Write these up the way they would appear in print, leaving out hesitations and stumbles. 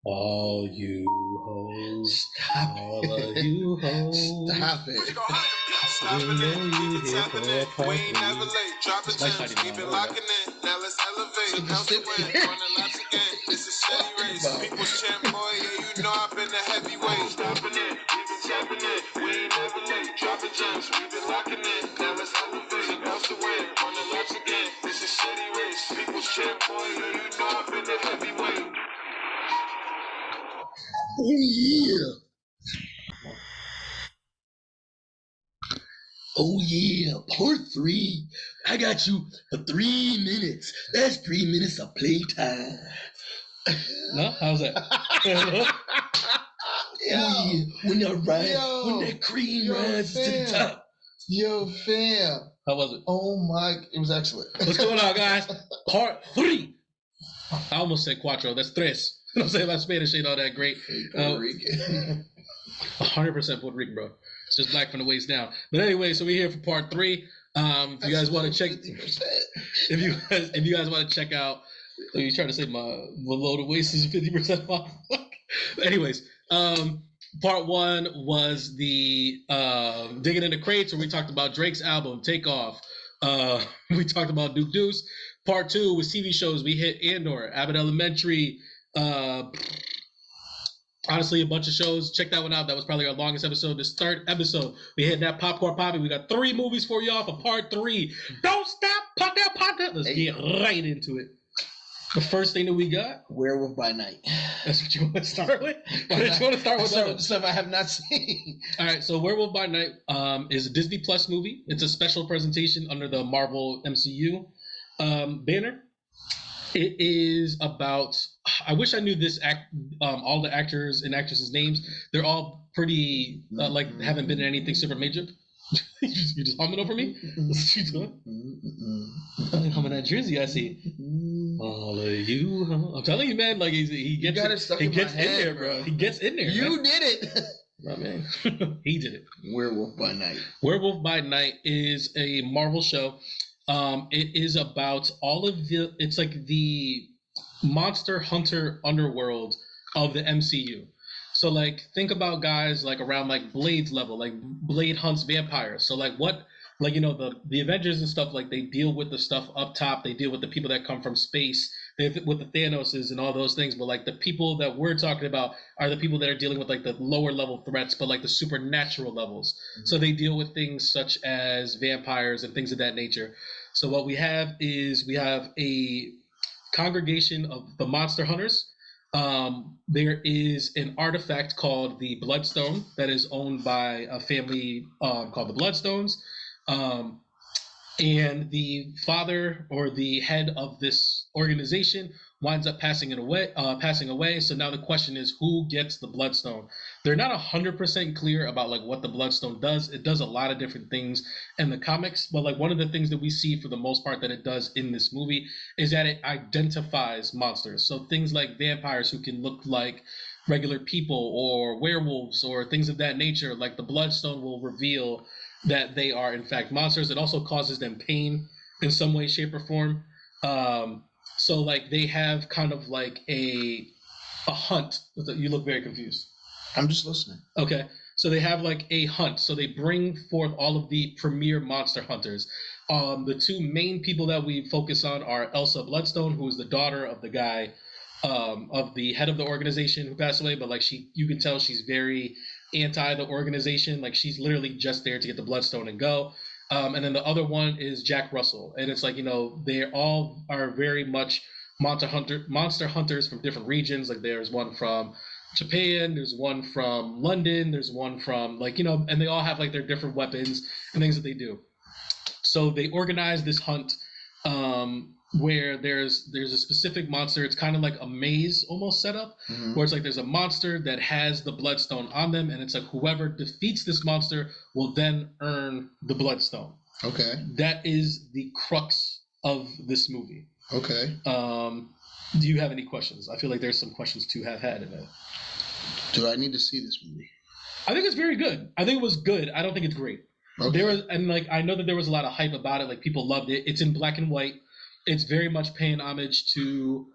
All you hoes. Stop All it. of you hoes. Stop it. Stopping We know it, you keep it here tapping for a it. We ain't party. never late. Dropping It's my gems, fighting keep now. it There we go. locking in. Now let's elevate. So Bounce just away, sit there. running laps again. It's a steady race. About. People's champ, boy, yeah, you know I've been a heavyweight. Stopping it, keep it tapping it. We ain't never late. Dropping gems, keep it locking in. Now let's elevate. Bounce away, running laps again. It's a steady race. People's champ, boy, yeah, you know I've been a heavyweight. Oh yeah. Oh yeah, part 3. I got you for 3 minutes. That's 3 minutes of playtime. No? How's that? Oh yeah, when that cream rises to the top. Yo, fam. How was it? Oh my, it was excellent. What's going on, guys? Part 3. I almost said cuatro. That's tres. You know what I'm saying? My Spanish ain't all that great. Puerto Rican. 100% Puerto Rican, bro. It's just black from the waist down. But anyway, so we're here for part 3. If you guys want to check, 50%. if you guys want to check out, are you trying to say my below the waist is 50% off? Anyways, part 1 was the digging into crates, where we talked about Drake's album Take Off. We talked about Duke Deuce. Part 2 was TV shows. We hit Andor, Abbott Elementary. Honestly, a bunch of shows. Check that one out. That was probably our longest episode. This 3rd episode, we hit that popcorn Papi. We got 3 movies for y'all for part 3. Don't stop, pop that. Let's get right into it. The first thing that we got, Werewolf by Night. That's what you want to start with? Why did you want to start with that? Stuff I have not seen. All right, so Werewolf by Night is a Disney Plus movie. It's a special presentation under the Marvel MCU banner. It is about, I wish I knew all the actors and actresses' names. They're all pretty, haven't been in anything super major. You just humming over me? That's what you doing? Humming that Jersey, I see. All of you, I'm telling you, man, like he gets in there, bro. He gets in there. You man. did it. My man. He did it. Werewolf by Night. Werewolf by Night is a Marvel show. It is about all of it's like the monster hunter underworld of the MCU. So like think about guys like around like Blade's level, like Blade hunts vampires. So like the Avengers and stuff, like they deal with the stuff up top, they deal with the people that come from space, with the Thanoses and all those things, but like the people that we're talking about are the people that are dealing with like the lower level threats, but like the supernatural levels. Mm-hmm. So they deal with things such as vampires and things of that nature. So what we have is we have a congregation of the monster hunters. There is an artifact called the Bloodstone that is owned by a family called the Bloodstones. And the father or the head of this organization winds up passing away. So now the question is, who gets the Bloodstone? They're not 100% clear about like what the Bloodstone does. It does a lot of different things in the comics, but like one of the things that we see for the most part that it does in this movie is that it identifies monsters. So things like vampires who can look like regular people, or werewolves, or things of that nature, like the Bloodstone will reveal that they are in fact monsters. It also causes them pain in some way, shape, or form. So like they have kind of like a hunt. You look very confused. I'm just listening. Okay. So they have like a hunt. So they bring forth all of the premier monster hunters. The 2 main people that we focus on are Elsa Bloodstone, who is the daughter of the guy, of the head of the organization who passed away. But like you can tell she's very anti the organization. Like she's literally just there to get the Bloodstone and go. And then the other one is Jack Russell. And it's like, they all are very much monster hunters from different regions. Like there's one from Japan, there's one from London, there's one from and they all have like their different weapons and things that they do. So they organize this hunt where there's a specific monster. It's kind of like a maze almost set up, where it's like there's a monster that has the Bloodstone on them, and it's like whoever defeats this monster will then earn the Bloodstone. Okay. That is the crux of this movie. Okay. Do you have any questions? I feel like there's some questions to have had in it. Do I need to see this movie? I think it's very good. I think it was good. I don't think it's great. Okay. I know that there was a lot of hype about it. Like people loved it. It's in black and white. It's very much paying homage to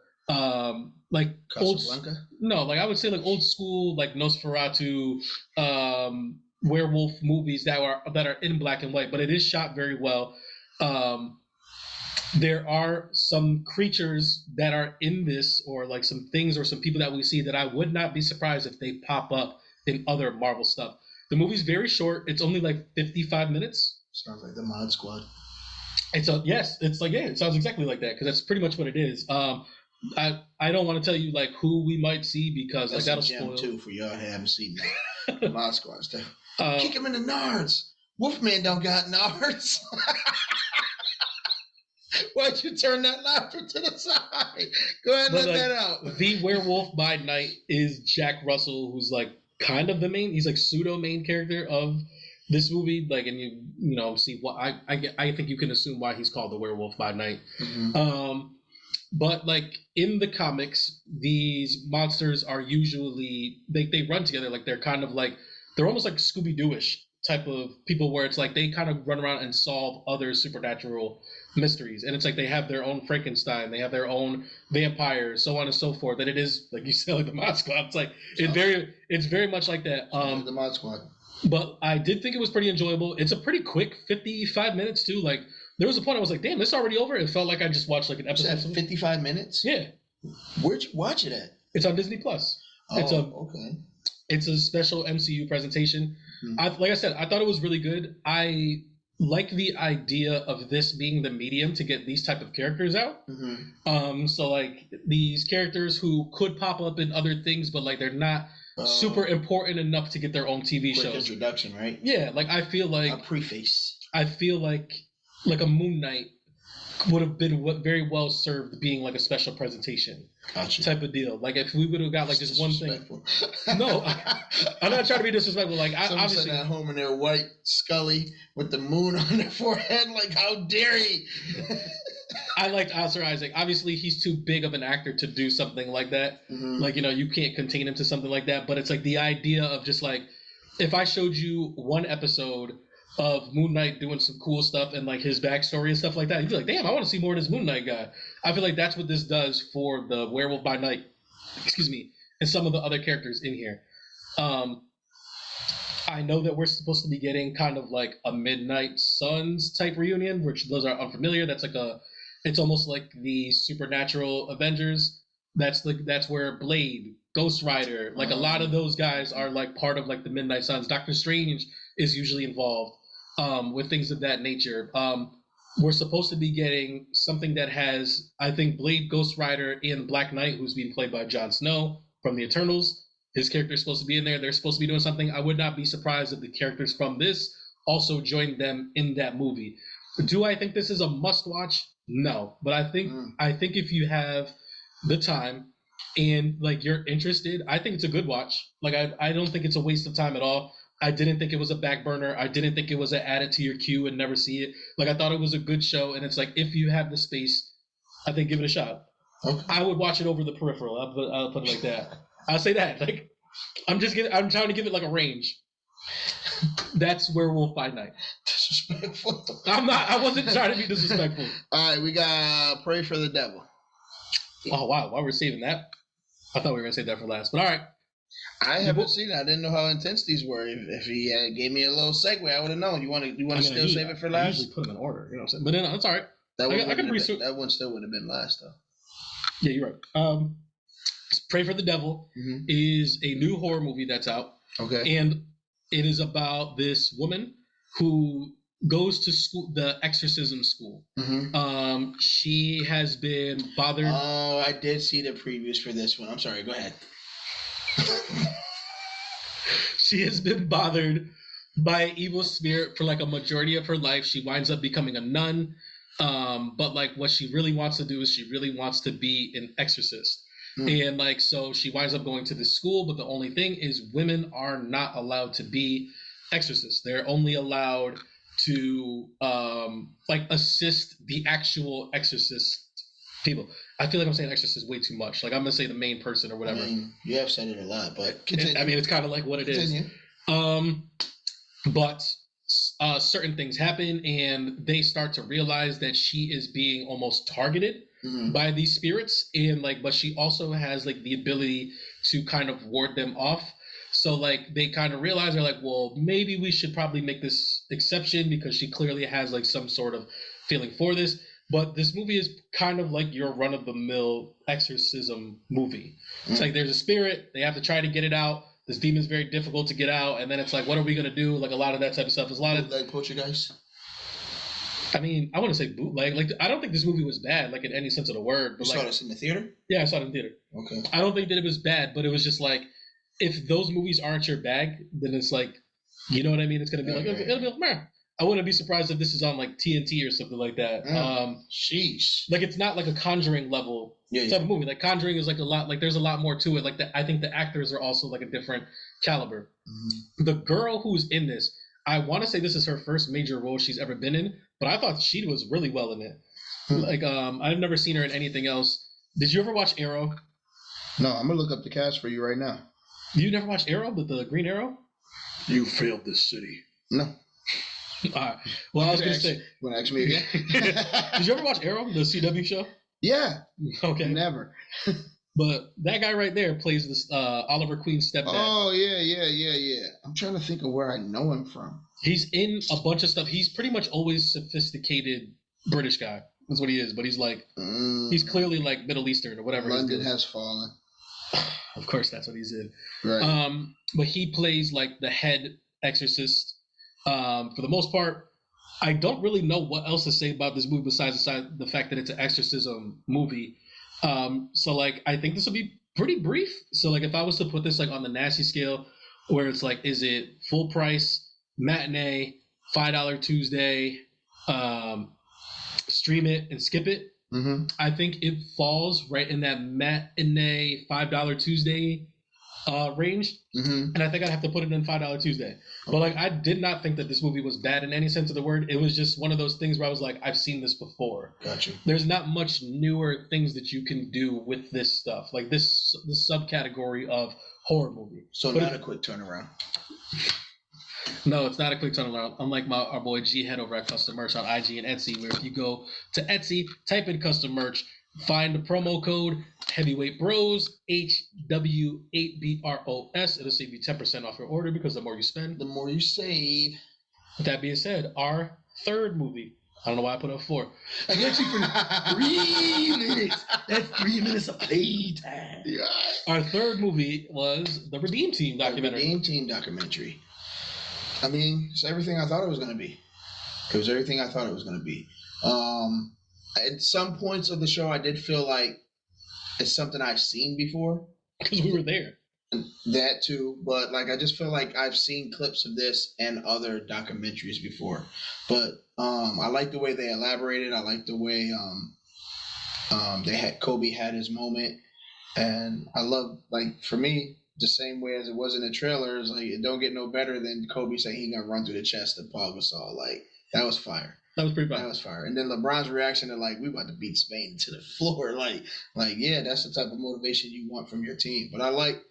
like Casablanca? like I would say like old school like Nosferatu, werewolf movies that are in black and white, but it is shot very well. There are some creatures that are in this, or like some things or some people that we see that I would not be surprised if they pop up in other Marvel stuff. The movie's very short. It's only like 55 minutes. Sounds like the Mod Squad. It's it sounds exactly like that because that's pretty much what it is. I don't want to tell you like who we might see because That's like that'll a gem spoil. too for y'all who haven't seen that. The Mod Squad stuff. Um, Kick him in the nards. Wolfman don't got nards. Why'd you turn that laughter to the side? Go ahead and let that out. The Werewolf by Night is Jack Russell, who's like kind of the main. He's like pseudo main character of this movie. Like, and you know see what I think you can assume why he's called the Werewolf by Night. Mm-hmm. But like in the comics, these monsters are usually they run together. Like they're almost like Scooby Doo-ish type of people where it's like they kind of run around and solve other supernatural mysteries, and it's like they have their own Frankenstein, they have their own vampires, so on and so forth. That it is like you said, like the Mod Squad. It's like it's very much like that. The Mod Squad. But I did think it was pretty enjoyable. It's a pretty quick 55 minutes too. Like there was a point I was like, damn, it's already over. It felt like I just watched like an episode. 55 minutes? Yeah. Where'd you watch it at? It's on Disney Plus. Okay. It's a special MCU presentation. Mm-hmm. Like I said, I thought it was really good. I like the idea of this being the medium to get these type of characters out. Mm-hmm. So like these characters who could pop up in other things, but like they're not super important enough to get their own TV quick shows. Introduction, right? Yeah, like I feel like a preface. I feel like a Moon Knight would have been very well served being like a special presentation type of deal. Like if we would have got like this one thing. No, I'm not trying to be disrespectful. Like someone obviously at home in their white Scully with the moon on their forehead. Like how dare he? I liked Oscar Isaac. Obviously, he's too big of an actor to do something like that. Mm-hmm. Like you can't contain him to something like that. But it's like the idea of just like if I showed you one episode of Moon Knight doing some cool stuff and like his backstory and stuff like that, you'd be like, damn, I want to see more of this Moon Knight guy. I feel like that's what this does for the Werewolf by Night, and some of the other characters in here. I know that we're supposed to be getting kind of like a Midnight Suns type reunion, which those are unfamiliar. That's like it's almost like the Supernatural Avengers. That's where Blade, Ghost Rider, like a lot of those guys are like part of like the Midnight Suns. Doctor Strange is usually involved with things of that nature. We're supposed to be getting something that has, I think, Blade, Ghost Rider, and Black Knight, who's being played by Jon Snow from the Eternals. His character is supposed to be in there. They're supposed to be doing something. I would not be surprised if the characters from this also joined them in that movie. Do I think this is a must-watch? No, but I think if you have the time and like you're interested, I think it's a good watch. Like I don't think it's a waste of time at all. I didn't think it was a back burner. I didn't think it was an add it to your queue and never see it. Like I thought it was a good show, and it's like if you have the space, I think give it a shot. Okay. I would watch it over the Peripheral. I'll put it like that. I'll say that. Like I'm trying to give it like a range. That's Werewolf by Night. Disrespectful. I wasn't trying to be disrespectful. All right, we got Pray for the Devil. Oh wow, why we're saving that? I thought we were gonna save that for last, but all right. I haven't seen it. I didn't know how intense these were. If he gave me a little segue, I would have known. You want to still save it for last? I usually put them in order. You know what I'm saying? But then that's all right. That one still would have been last though. Yeah, you're right. Pray for the Devil is a new horror movie that's out. Okay. And it is about this woman who goes to school, the exorcism school. Mm-hmm. She has been bothered. Oh, I did see the previews for this one. I'm sorry. Go ahead. She has been bothered by an evil spirit for like a majority of her life. She winds up becoming a nun. But like what she really wants to do is she really wants to be an exorcist. And like, so she winds up going to this school, but the only thing is women are not allowed to be exorcists. They're only allowed to like assist the actual exorcist people. I feel like I'm saying exorcist way too much. Like I'm gonna say the main person or whatever. I mean, you have said it a lot, but continue. I mean, it's kind of like what it is. But certain things happen, and they start to realize that she is being almost targeted. by these spirits, and like, but she also has like the ability to kind of ward them off. So like they kind of realize, they're like, well, maybe we should probably make this exception because she clearly has like some sort of feeling for this. But this movie is kind of like your run of the mill exorcism movie. It's like there's a spirit, they have to try to get it out. This demon's very difficult to get out, and then it's like, what are we gonna do? Like a lot of that type of stuff. There's a lot of like Poltergeist. I mean, I want to say bootleg. Like, I don't think this movie was bad, like in any sense of the word. But You like, saw this in the theater? yeah, I saw it in theater. Okay. I don't think that it was bad, but it was just like, if those movies aren't your bag, then it's like, you know what I mean? It's gonna be like, it'll be like, meh. I wouldn't be surprised if this is on like TNT or something like that. Sheesh. Like it's not like a Conjuring level type of movie. Like Conjuring is like a lot. Like there's a lot more to it. Like I think the actors are also like a different caliber. The girl who's in this, I want to say this is her first major role she's ever been in, but I thought she was really well in it. Like I've never seen her in anything else. Did you ever watch Arrow? No, I'm gonna look up the cast for you right now. You never watched Arrow, with the Green Arrow? You failed this city. No. All right. Well, I was gonna say. Want to ask me again? Did you ever watch Arrow, the CW show? Yeah. Okay. Never. But that guy right there plays this Oliver Queen's stepdad. Oh yeah. I'm trying to think of where I know him from. He's in a bunch of stuff. He's pretty much always sophisticated British guy. That's what he is. But he's like, he's clearly like Middle Eastern or whatever. London Has Fallen. Of course, that's what he's in. Right. But he plays like the head exorcist. For the most part, I don't really know what else to say about this movie besides the fact that it's an exorcism movie. So like, I think this will be pretty brief. So like, if I was to put this like on the nasty scale, where it's like, is it full price, matinee, $5 Tuesday, stream it and skip it? I think it falls right in that matinee $5 Tuesday range, and I think I'd have to put it in $5 Tuesday. But like, I did not think that this movie was bad in any sense of the word. It was just one of those things where I was like, I've seen this before. Gotcha. There's not much newer things that you can do with this stuff, like the subcategory of horror movie. So but not a quick turnaround. No, it's not a quick turnaround. Unlike our boy G Head over at Custom Merch on IG and Etsy, where if you go to Etsy, type in Custom Merch, find the promo code Heavyweight Bros, HW8BROS. It'll save you 10% off your order because the more you spend, The more you save. With that being said, our third movie. I don't know why I put up 4. I got you for 3 minutes. That's 3 minutes of playtime. Yeah. Our third movie was the Redeem Team documentary. The Redeem Team documentary. I mean, it's everything I thought it was going to be. It was everything I thought it was going to be. At some points of the show, I did feel like it's something I've seen before. Because we were there. That too, but like I just feel like I've seen clips of this and other documentaries before. But I like the way they elaborated. I like the way Kobe had his moment, and I love, like, for me, the same way as it was in the trailers. Like, it don't get no better than Kobe saying he gonna run through the chest of Paul Gasol. Like, that was fire. That was pretty bad. That was fire. And then LeBron's reaction to, like, we about to beat Spain to the floor. Like yeah, that's the type of motivation you want from your team. But I like,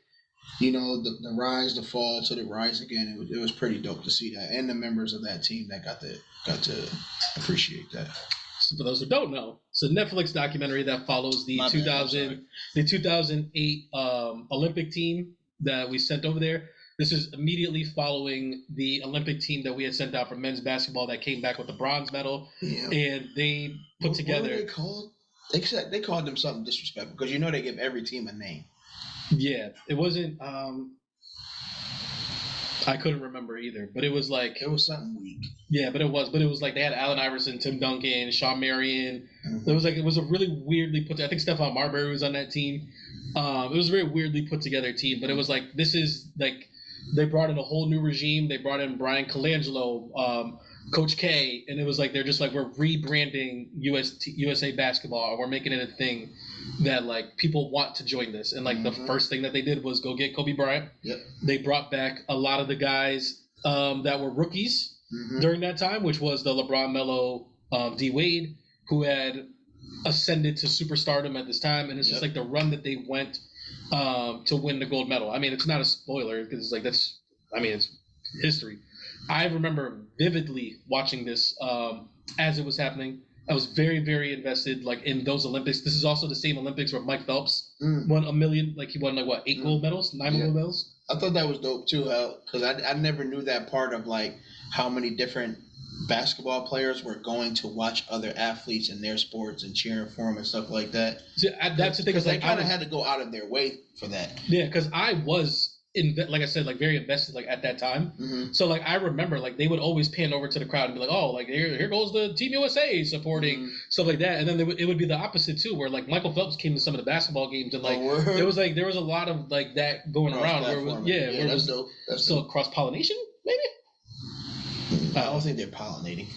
you know, the rise, the fall to the rise again. It was pretty dope to see that, and the members of that team that got to appreciate that. So for those who don't know, it's a Netflix documentary that follows the 2008 Olympic team that we sent over there. This is immediately following the Olympic team that we had sent out for men's basketball that came back with the bronze medal. Yeah. And they put together. What were they called? They called them something disrespectful because you know they give every team a name. Yeah, it wasn't. I couldn't remember either, but it was like it was something weak. Yeah, but it was like they had Allen Iverson, Tim Duncan, Shawn Marion. It was a really weirdly put. I think Stephon Marbury was on that team. It was a very weirdly put together team, but it was like this is like they brought in a whole new regime. They brought in Brian Colangelo, Coach K, and it was like they're just like, we're rebranding USA basketball, and we're making it a thing that like people want to join this. And like the first thing that they did was go get Kobe Bryant. Yep. They brought back a lot of the guys that were rookies during that time, which was the LeBron, Melo, D Wade, who had ascended to superstardom at this time. And it's just like the run that they went to win the gold medal. I mean, it's not a spoiler because it's like it's history. I remember vividly watching this as it was happening. I was very, very invested like in those Olympics. This is also the same Olympics where Mike Phelps won a million. Like he won like what 8 gold medals, 9 gold medals. I thought that was dope too, because I never knew that part of like how many different basketball players were going to watch other athletes in their sports and cheering for them and stuff like that. So, that's the thing. Because they like, kind of had to go out of their way for that. Yeah, because I was like I said, like very invested like at that time. So like I remember like they would always pan over to the crowd and be like, oh, like here goes the Team USA supporting stuff like that, and then it would be the opposite too, where like Michael Phelps came to some of the basketball games and like there was a lot of like that going around where it was dope. That's so cross pollination maybe. I don't think they're pollinating.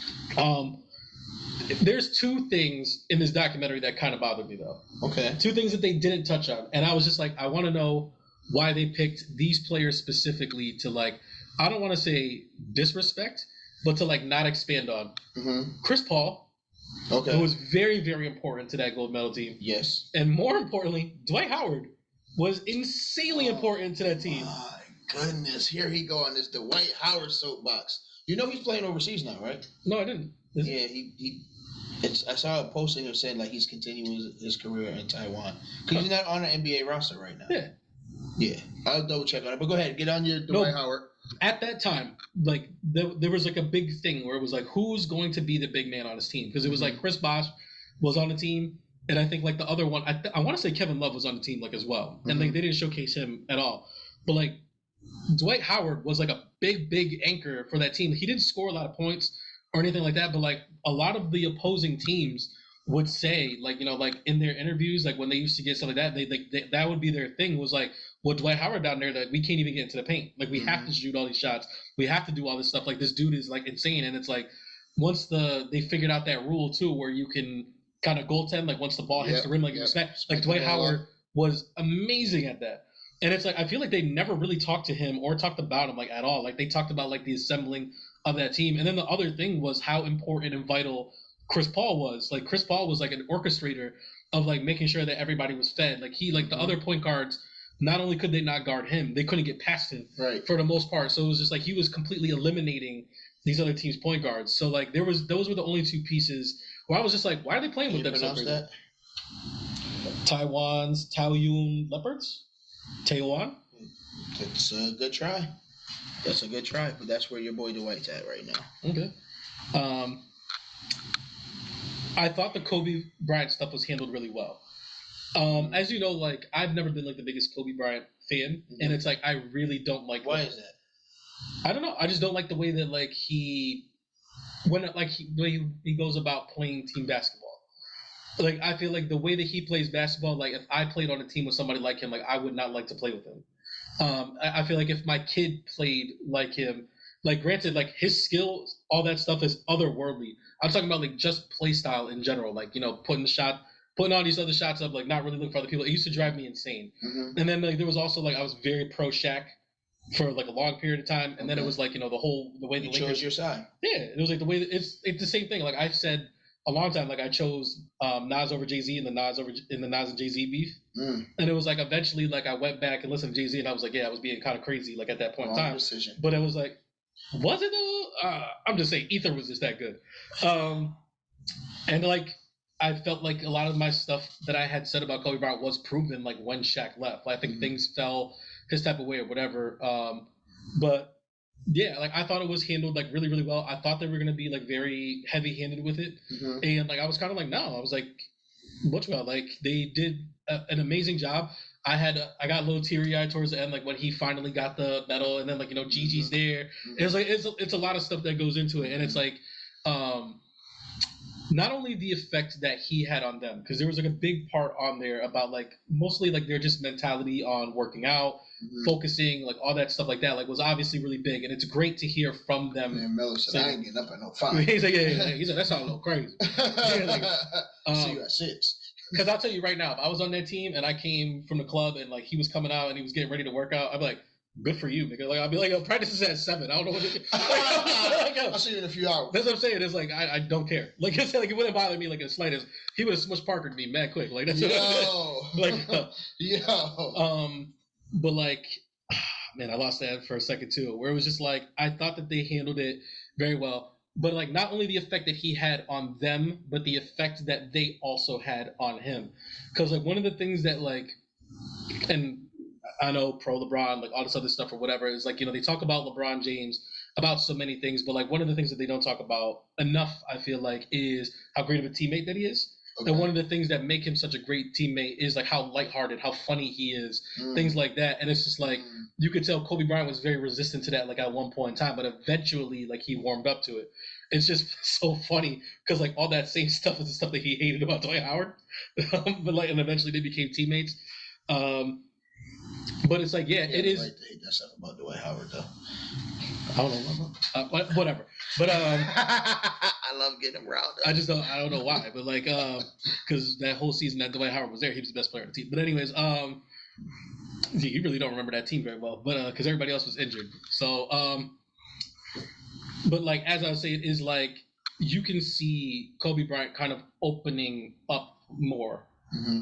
There's 2 things in this documentary that kind of bothered me though. Okay. 2 things that they didn't touch on, and I was just like, I want to know why they picked these players specifically to like, I don't want to say disrespect, but to like not expand on. Chris Paul, who was very, very important to that gold medal team. Yes. And more importantly, Dwight Howard was insanely important to that team. My goodness, here he go on this Dwight Howard soapbox. You know he's playing overseas now, right? No, I didn't. I saw a posting that said like he's continuing his career in Taiwan because he's not on the NBA roster right now. Yeah. I'll double check on it, but go ahead, get on your Dwight Howard. At that time, like there was like a big thing where it was like who's going to be the big man on his team, because it was like Chris Bosh was on the team, and I think like the other one, I want to say Kevin Love was on the team like as well, and like they didn't showcase him at all, but like Dwight Howard was like a big anchor for that team. He didn't score a lot of points or anything like that, but like a lot of the opposing teams would say, like, you know, like in their interviews, like when they used to get stuff like that, they that would be their thing, was like, well, Dwight Howard down there, that we can't even get into the paint. Like we have to shoot all these shots. We have to do all this stuff. Like this dude is like insane. And it's like once they figured out that rule too, where you can kind of goaltend, like once the ball hits the rim, like you smack. Like Dwight Howard was amazing at that. And it's like I feel like they never really talked to him or talked about him like at all. Like they talked about like the assembling of that team. And then the other thing was how important and vital Chris Paul was. Like Chris Paul was like an orchestrator of like making sure that everybody was fed. Like he, like the other point guards, not only could they not guard him, they couldn't get past him for the most part. So it was just like he was completely eliminating these other teams' point guards. So like those were the only 2 pieces where I was just like, why are they playing with them so crazy? That? Taiwan's Taoyuan Leopards? Taiwan? It's a good try. That's a good try, but that's where your boy Dwight's at right now. Okay. I thought the Kobe Bryant stuff was handled really well. As you know, like I've never been like the biggest Kobe Bryant fan, and it's like I really don't like. Why is that? I don't know. I just don't like the way that like he goes about playing team basketball. Like I feel like the way that he plays basketball, like if I played on a team with somebody like him, like I would not like to play with him. I feel like if my kid played like him, like granted, like his skills, all that stuff is otherworldly. I'm talking about like just play style in general, like, you know, putting all these other shots up, like not really looking for other people. It used to drive me insane. And then like there was also like I was very pro Shaq for like a long period of time, and then it was like, you know, the way the Lakers chose your side. Yeah, it was like the way it's the same thing. Like I've said a long time, like I chose Nas over Jay-Z in the Nas and Jay-Z beef, and it was like eventually like I went back and listened to Jay-Z, and I was like, yeah, I was being kind of crazy like at that point in time. Decision. But it was like, was it though? I'm just saying, Ether was just that good, and like I felt like a lot of my stuff that I had said about Kobe Bryant was proven like when Shaq left. I think things fell his type of way or whatever, but. Yeah, like I thought it was handled like really, really well. I thought they were gonna be like very heavy-handed with it, and like I was kind of like, no, I was like, much well. Like they did an amazing job. I got a little teary-eyed towards the end, like when he finally got the medal, and then like, you know, Gigi's there. It's like it's a lot of stuff that goes into it, and it's like, not only the effect that he had on them, because there was like a big part on there about like mostly like their just mentality on working out, focusing, like all that stuff like that, like was obviously really big, and it's great to hear from them. Man, Miller said, I ain't getting up at no 5. He's like, yeah. He said, that sounds a little crazy. See you at 6. Because I'll tell you right now, if I was on that team and I came from the club and like he was coming out and he was getting ready to work out, I'd be like, good for you, nigga. Like I'd be like, yo, practice is at 7. I don't know what to do. I'll see you in a few hours. That's what I'm saying. It's like I don't care. Like I said, like it wouldn't bother me like in the slightest. He would have smushed Parker to me mad quick. Like that's but like, man, I lost that for a second too. Where it was just like I thought that they handled it very well. but like not only the effect that he had on them, but the effect that they also had on him. Because like one of the things that like, and I know pro LeBron, like all this other stuff or whatever, is like, they talk about LeBron James about so many things, but like one of the things that they don't talk about enough, I feel like, is how great of a teammate that he is. Okay. And one of the things that make him such a great teammate is like how lighthearted, how funny he is, things like that. And it's just like you could tell Kobe Bryant was very resistant to that, like at one point in time, but eventually, like he warmed up to it. It's just so funny because like all that same stuff is the stuff that he hated about Dwight Howard, but like and eventually they became teammates. But it's like, yeah, it is. Right to hate that stuff about Dwight Howard, though. I don't know, whatever. But I love getting him riled up. I don't know why, but like, because that whole season that Dwight Howard was there, he was the best player on the team. But anyways, you really don't remember that team very well, but because everybody else was injured. So, but like as I was saying, is like you can see Kobe Bryant kind of opening up more.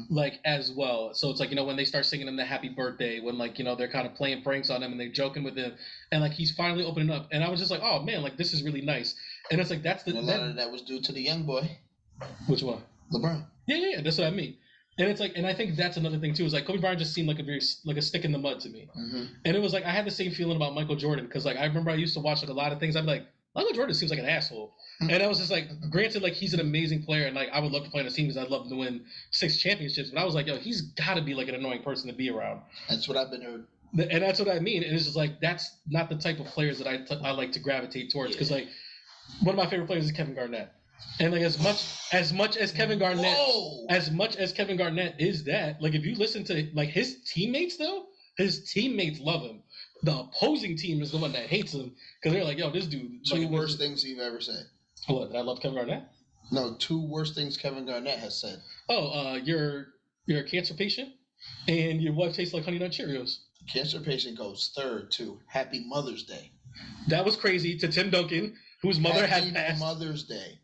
Like as well, so it's like when they start singing him the happy birthday, when like they're kind of playing pranks on him and they're joking with him, and like he's finally opening up, and I was just like, oh man, like this is really nice, and it's like that's the a lot of that was due to the young boy. Which one? LeBron. Yeah, that's what I mean. And it's like, and I think that's another thing too, is like Kobe Bryant just seemed like a stick in the mud to me, and it was like I had the same feeling about Michael Jordan because like I remember I used to watch like a lot of things. I'd be like, Michael Jordan seems like an asshole. And I was just like, granted, like he's an amazing player, and like I would love to play on his team because I'd love to win 6 championships. But I was like, yo, he's got to be like an annoying person to be around. That's what I've been heard. And that's what I mean. And it's just like that's not the type of players that I like to gravitate towards because like one of my favorite players is Kevin Garnett. And like as much as Kevin Garnett, as much as Kevin Garnett is that, like if you listen to like his teammates though, his teammates love him. The opposing team is the one that hates him because they're like, yo, this dude. Two worst things you've ever said. What, did I love Kevin Garnett? No, 2 worst things Kevin Garnett has said. Oh, you're a cancer patient, and your wife tastes like Honey Nut Cheerios. Cancer patient goes third to Happy Mother's Day. That was crazy to Tim Duncan, whose mother had passed. Mother's Day.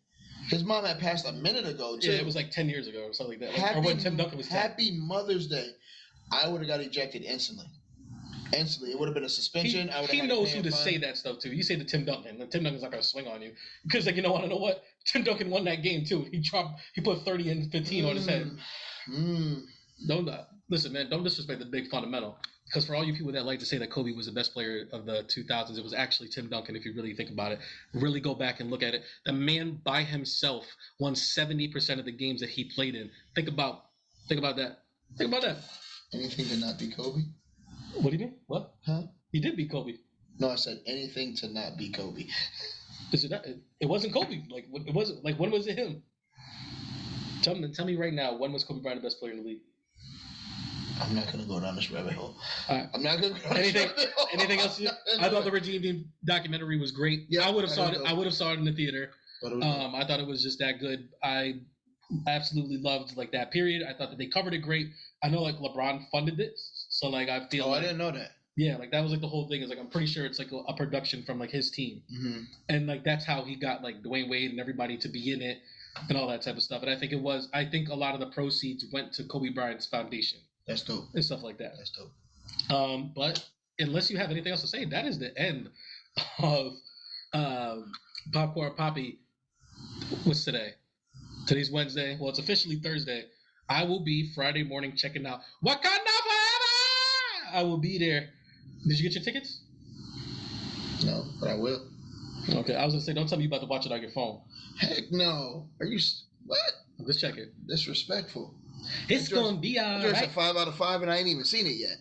His mom had passed a minute ago, too. Yeah, it was like 10 years ago or something like that. Or when Tim Duncan was 10. Happy Mother's Day. I would have got ejected instantly. It would have been a suspension. He knows who to say that stuff to. You say to Tim Duncan, and Tim Duncan's not going to swing on you. Because, like, want to know what? Tim Duncan won that game, too. He put 30 and 15 on his head. Listen, man, don't disrespect the big fundamental. Because for all you people that like to say that Kobe was the best player of the 2000s, it was actually Tim Duncan, if you really think about it. Really go back and look at it. The man by himself won 70% of the games that he played in. Think about that. Think about that. Anything to not be Kobe? What do you mean? What? Huh? He did beat Kobe. No, I said anything to not be Kobe. It wasn't Kobe. Like it wasn't. Like when was it him? Tell me right now. When was Kobe Bryant the best player in the league? I'm not gonna go down this rabbit hole. Right. I'm not gonna go down anything else? I thought the Redeemed documentary was great. Yeah, I would have saw it. I would have saw it in the theater. I thought it was just that good. I absolutely loved like that period. I thought that they covered it great. I know like LeBron funded this. So like I feel. I didn't know that. Yeah, like that was like the whole thing. Is like I'm pretty sure it's like a production from like his team, and like that's how he got like Dwayne Wade and everybody to be in it and all that type of stuff. And I think a lot of the proceeds went to Kobe Bryant's foundation. That's dope. And stuff like that. That's dope. But unless you have anything else to say, that is the end of Popcorn Papi. What's today? Today's Wednesday. Well, it's officially Thursday. I will be Friday morning checking out Wakanda Forever. I will be there. Did you get your tickets? No, but I will. Okay, I was gonna say, don't tell me you about to watch it on your phone. Heck no. Are you what? Let's check it. Disrespectful. It's gonna be all right. It's a 5 out of 5, and I ain't even seen it yet.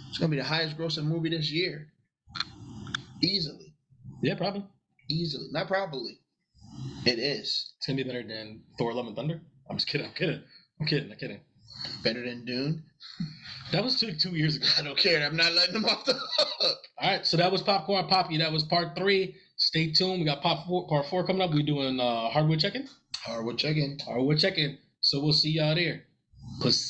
It's gonna be the highest grossing movie this year. Easily. Yeah, probably. Easily, not probably. It is. It's gonna be better than Thor: Love and Thunder. I'm just kidding. I'm kidding. Better than Dune? That was 2 years ago. I don't care. I'm not letting them off the hook. All right, so that was Popcorn Papi. That was part 3. Stay tuned. We got part 4 coming up. We're doing hardwood check-in. Hardwood check-in. So we'll see y'all there. Pussy.